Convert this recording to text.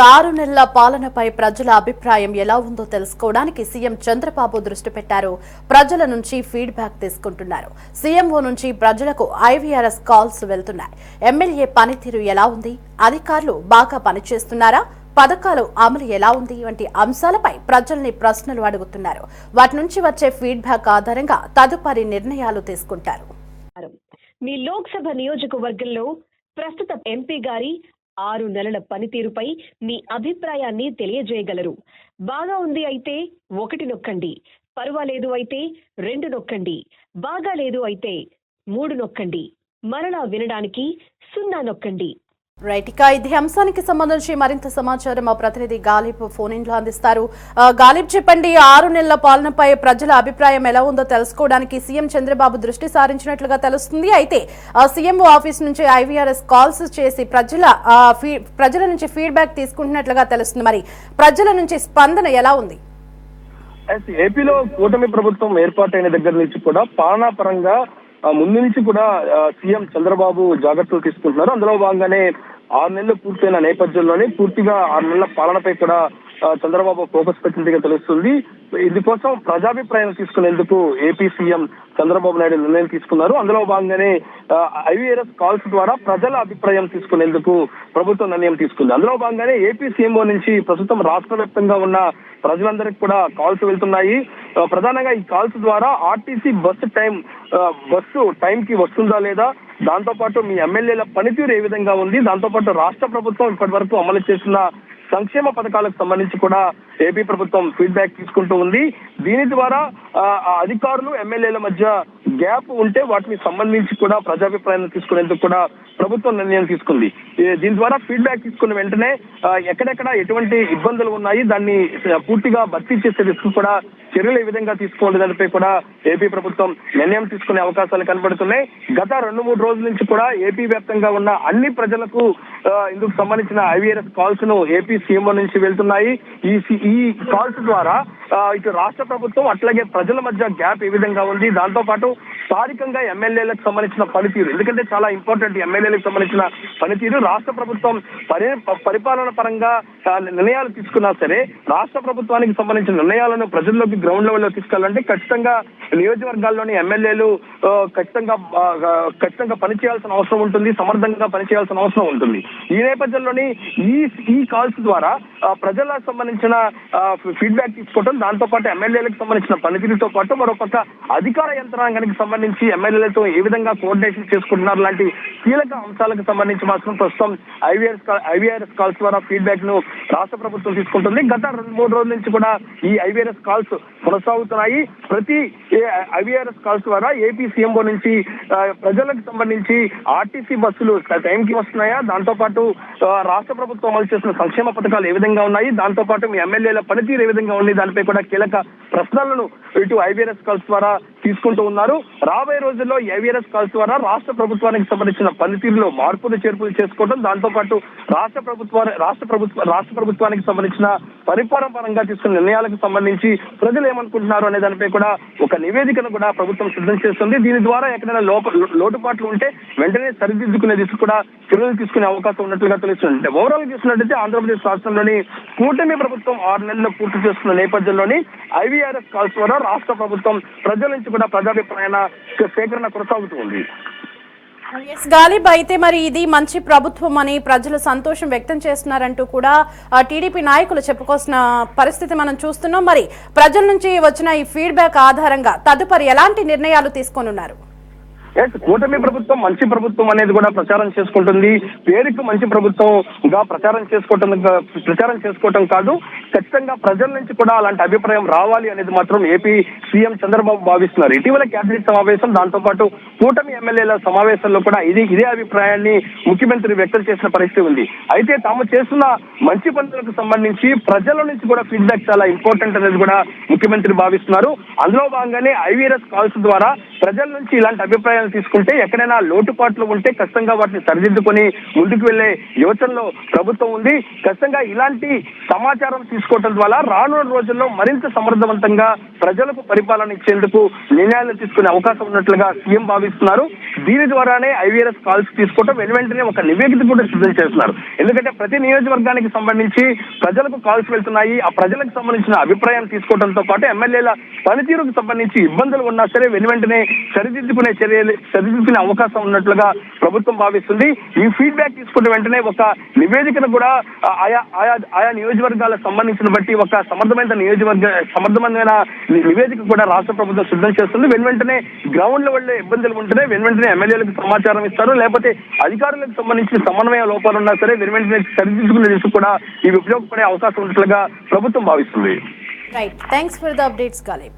6 నెలల పాలనపై ప్రజల అభిప్రాయం ఎలా ఉందో తెలుసుకోవడానికి సీఎం చంద్రబాబు దృష్టి పెట్టారు. ప్రజల నుంచి ఫీడ్బ్యాక్ తీసుకుంటున్నారు. సీఎంఓ నుంచి ప్రజలకు ఐవీఆర్ఎస్ కాల్స్ వెళ్తున్నాయి. ఎమ్మెల్యే పనితీరు ఎలా ఉంది, అధికారులు బాగా పనిచేస్తున్నారా, పథకాలు అమలు ఎలా ఉంది వంటి అంశాలపై ప్రజల్ని ప్రశ్నలు అడుగుతున్నారు. వాటి నుంచి వచ్చే ఫీడ్బ్యాక్ ఆధారంగా తదుపరి నిర్ణయాలు తీసుకుంటారు. మీ లోక్సభ నియోజకవర్గంలో ప్రస్తుత ఎంపీ గారి 6 నెలల పనితీరుపై మీ అభిప్రాయాన్ని తెలియజేయగలరు. బాగా ఉంది అయితే 1 నొక్కండి, పర్వాలేదు అయితే 2 నొక్కండి, బాగా లేదు అయితే 3 నొక్కండి, మరలా వినడానికి 0 నొక్కండి. రైట్, ఇక ఇదే అంశానికి సంబంధించి మరింత సమాచారం మా ప్రతినిధి గాలిబ్ ఫోన్ ఇన్ లో అందిస్తారు. గాలిబ్, చెప్పండి, 6 నెలల పాలనపై ప్రజల అభిప్రాయం ఎలా ఉందో తెలుసుకోవడానికి సీఎం చంద్రబాబు దృష్టి సారించినట్లుగా తెలుస్తుంది. అయితే సీఎంఓ ఆఫీస్ నుంచి ఐవీఆర్ఎస్ కాల్స్ చేసి ప్రజల నుంచి ఫీడ్బ్యాక్ తీసుకుంటున్నట్లుగా తెలుస్తుంది. మరి ప్రజల నుంచి స్పందన ఎలా ఉంది? ఏపీలో కూటమి ప్రభుత్వం ఏర్పాటైన దగ్గర నుంచి కూడా పాలనా పరంగా ముందు నుంచి కూడా సీఎం చంద్రబాబు జాగ్రత్తలు తీసుకుంటున్నారు. అందులో భాగంగానే 6 నెలలు పూర్తయిన నేపథ్యంలోనే పూర్తిగా 6 నెలల పాలనపై కూడా చంద్రబాబు ఫోకస్ పెట్టినట్టుగా తెలుస్తుంది. ఇందుకోసం ప్రజాభిప్రాయం తీసుకునేందుకు ఏపీ సీఎం చంద్రబాబు నాయుడు నిర్ణయం తీసుకున్నారు. అందులో భాగంగానే ఐవీఆర్ఎస్ కాల్స్ ద్వారా ప్రజల అభిప్రాయం తీసుకునేందుకు ప్రభుత్వం నిర్ణయం తీసుకుంది. అందులో భాగంగానే ఏపీ సీఎంఓ నుంచి ప్రస్తుతం రాష్ట్ర వ్యాప్తంగా ఉన్న ప్రజలందరికీ కూడా కాల్స్ వెళ్తున్నాయి. ప్రధానంగా ఈ కాల్స్ ద్వారా ఆర్టీసీ బస్సు టైం కి వస్తుందా లేదా, దాంతో పాటు మీ ఎమ్మెల్యేల పనితీరు ఏ విధంగా ఉంది, దాంతో పాటు రాష్ట్ర ప్రభుత్వం ఇప్పటి వరకు అమలు చేస్తున్న సంక్షేమ పథకాలకు సంబంధించి కూడా ఏపీ ప్రభుత్వం ఫీడ్బ్యాక్ తీసుకుంటూ ఉంది. దీని ద్వారా అధికారులు ఎమ్మెల్యేల మధ్య గ్యాప్ ఉంటే వాటిని సంబంధించి కూడా ప్రజాభిప్రాయాన్ని తీసుకునేందుకు కూడా ప్రభుత్వం నిర్ణయం తీసుకుంది. దీని ద్వారా ఫీడ్బ్యాక్ తీసుకున్న వెంటనే ఎక్కడెక్కడ ఎటువంటి ఇబ్బందులు ఉన్నాయి, దాన్ని పూర్తిగా భర్తీ చేసేందుకు కూడా చర్యలు ఏ విధంగా తీసుకోవాలి దానిపై కూడా ఏపీ ప్రభుత్వం నిర్ణయం తీసుకునే అవకాశాలు కనబడుతున్నాయి. గత 2-3 రోజుల నుంచి కూడా ఏపీ వ్యాప్తంగా ఉన్న అన్ని ప్రజలకు ఇందుకు సంబంధించిన ఐవీఆర్ఎస్ కాల్స్ ను ఏపీ సీఎంఓ నుంచి వెళ్తున్నాయి. ఈ కాల్స్ ద్వారా ఇటు రాష్ట్ర ప్రభుత్వం అట్లాగే ప్రజల మధ్య గ్యాప్ ఏ విధంగా ఉంది, దాంతో పాటు స్థానికంగా ఎమ్మెల్యేలకు సంబంధించిన పనితీరు, ఎందుకంటే చాలా ఇంపార్టెంట్ ఎమ్మెల్యేలకు సంబంధించిన పనితీరు. రాష్ట్ర ప్రభుత్వం పరిపాలన పరంగా నిర్ణయాలు తీసుకున్నా సరే రాష్ట్ర ప్రభుత్వానికి సంబంధించిన నిర్ణయాలను ప్రజల్లోకి గ్రౌండ్ లెవెల్లో తీసుకెళ్లాలంటే ఖచ్చితంగా నియోజకవర్గాల్లోని ఎమ్మెల్యేలు ఖచ్చితంగా పనిచేయాల్సిన అవసరం ఉంటుంది, సమర్థంగా పనిచేయాల్సిన అవసరం ఉంటుంది. ఈ నేపథ్యంలోని ఈ కాల్స్ ద్వారా ప్రజలకు సంబంధించిన ఫీడ్బ్యాక్ తీసుకోవడం, దాంతో పాటు ఎమ్మెల్యేలకు సంబంధించిన పనితీరుతో పాటు మరోపక్క అధికార యంత్రాంగానికి సంబంధించి ఎమ్మెల్యేలతో ఏ విధంగా కోఆర్డినేషన్ చేసుకుంటున్నారు లాంటి కీలక అంశాలకు సంబంధించి మాత్రం ప్రస్తుతం ఐవీఆర్ఎస్ కాల్స్ ద్వారా ఫీడ్బ్యాక్ ను రాష్ట్ర ప్రభుత్వం తీసుకుంటుంది. గత 2-3 రోజుల నుంచి కూడా ఈ ఐవీఆర్ఎస్ కాల్స్ కొనసాగుతున్నాయి. ప్రతి ఐవీఆర్ఎస్ కాల్స్ ద్వారా ఏపీ సీఎంఓ నుంచి ప్రజలకు సంబంధించి ఆర్టీసీ బస్సులు టైంకి వస్తున్నాయా, దాంతో పాటు రాష్ట్ర ప్రభుత్వం అమలు చేసిన సంక్షేమ పథకాలు ఏ విధంగా ఉన్నాయి, దాంతో పాటు మీ ఎమ్మెల్యేల పనితీరు ఏ విధంగా ఉంది, దానిపై కూడా కీలక ప్రశ్నలను ఇటు ఐవీఆర్ఎస్ కాల్స్ ద్వారా తీసుకుంటూ ఉన్నారు. రాబోయే రోజుల్లో ఐవీఆర్ఎస్ కాల్స్ ద్వారా రాష్ట్ర ప్రభుత్వానికి సంబంధించిన పనితీరులో మార్పులు చేర్పులు చేసుకోవడం, దాంతో పాటు రాష్ట్ర ప్రభుత్వానికి సంబంధించిన పరిపాలన పరంగా తీసుకున్న నిర్ణయాలకు సంబంధించి ప్రజలు ఏమనుకుంటున్నారు అనే దానిపై కూడా ఒక నివేదికను కూడా ప్రభుత్వం సిద్ధం చేస్తుంది. దీని ద్వారా ఎక్కడైనా లోటుపాట్లు ఉంటే వెంటనే సరిదిద్దుకునే దిశ కూడా చర్యలు తీసుకునే అవకాశం ఉన్నట్లుగా తెలుస్తుంది. ఓవరాల్ చూసినట్టయితే ఆంధ్రప్రదేశ్ రాష్ట్రంలోని కూటమి ప్రభుత్వం 6 నెలలు పూర్తి చేస్తున్న నేపథ్యంలోని ఐవీఆర్ఎస్ కాల్స్ ద్వారా రాష్ట్ర ప్రభుత్వం ప్రజల నుంచి కూడా ప్రజాభిప్రాయ సేకరణ కొనసాగుతూ ఉంది. గాలిబ్, అయితే మరి ఇది మంచి ప్రభుత్వం అని ప్రజలు సంతోషం వ్యక్తం చేస్తున్నారంటూ కూడా టీడీపీ నాయకులు చెప్పుకోసిన పరిస్థితి మనం చూస్తున్నాం. మరి ప్రజల నుంచి వచ్చిన ఈ ఫీడ్బ్యాక్ ఆధారంగా తదుపరి ఎలాంటి నిర్ణయాలు తీసుకోనున్నారు? కూటమి ప్రభుత్వం మంచి ప్రభుత్వం అనేది కూడా ప్రచారం చేసుకుంటుంది. పేరుకు మంచి ప్రభుత్వంగా ప్రచారం చేసుకోవటం కాదు, ఖచ్చితంగా ప్రజల నుంచి కూడా అలాంటి అభిప్రాయం రావాలి అనేది మాత్రం ఏపీ సీఎం చంద్రబాబు భావిస్తున్నారు. ఇటీవల కేబినెట్ సమావేశం, దాంతో పాటు కూటమి ఎమ్మెల్యేల సమావేశంలో కూడా ఇదే అభిప్రాయాన్ని ముఖ్యమంత్రి వ్యక్తం చేసిన పరిస్థితి ఉంది. అయితే తాము చేస్తున్న మంచి పనులకు సంబంధించి ప్రజల నుంచి కూడా ఫీడ్బ్యాక్ చాలా ఇంపార్టెంట్ అనేది కూడా ముఖ్యమంత్రి భావిస్తున్నారు. అందులో భాగంగానే ఐవీఆర్ఎస్ కాల్స్ ద్వారా ప్రజల నుంచి ఇలాంటి అభిప్రాయాలు తీసుకుంటే ఎక్కడైనా లోటుపాట్లు ఉంటే ఖచ్చితంగా వాటిని సరిదిద్దుకొని ముందుకు వెళ్లే యోచనలో ప్రభుత్వం ఉంది. ఖచ్చితంగా ఇలాంటి సమాచారం తీసుకోవడం ద్వారా రానున్న రోజుల్లో మరింత సమర్థవంతంగా ప్రజలకు పరిపాలన ఇచ్చేందుకు నిర్ణయాలు తీసుకునే అవకాశం ఉన్నట్లుగా సీఎం భావిస్తున్నారు. దీని ద్వారానే ఐవీఆర్ఎస్ కాల్స్ తీసుకోవడం వెంటనే ఒక నివేదిక కూడా సిద్ధం చేస్తున్నారు. ఎందుకంటే ప్రతి నియోజకవర్గానికి సంబంధించి ప్రజలకు కాల్స్ వెళ్తున్నాయి. ఆ ప్రజలకు సంబంధించిన అభిప్రాయం తీసుకోవడంతో పాటు ఎమ్మెల్యేల పనితీరుకు సంబంధించి ఇబ్బందులు ఉన్నా సరే వెంటనే సరిదిద్దుకునే అవకాశం ఉన్నట్లుగా ప్రభుత్వం భావిస్తుంది. ఈ ఫీడ్బ్యాక్ తీసుకున్న వెంటనే ఒక నివేదికను కూడా ఆయా నియోజకవర్గాలకు సంబంధించిన బట్టి ఒక సమర్థమైన నివేదిక కూడా రాష్ట్ర ప్రభుత్వం సిద్ధం చేస్తుంది. వెంటనే గ్రౌండ్ లెవెల్ ఇబ్బందులు ఉంటేనే వెంటనే ఎమ్మెల్యేలకు సమాచారం ఇస్తారు. లేకపోతే అధికారులకు సంబంధించిన సమన్వయ లోపాలు ఉన్నా సరే వెంటనే సరిదిద్దుకునేందుకు కూడా ఇవి ఉపయోగపడే అవకాశం ఉన్నట్లుగా ప్రభుత్వం భావిస్తుంది. Right, thanks for the updates, Ghalib.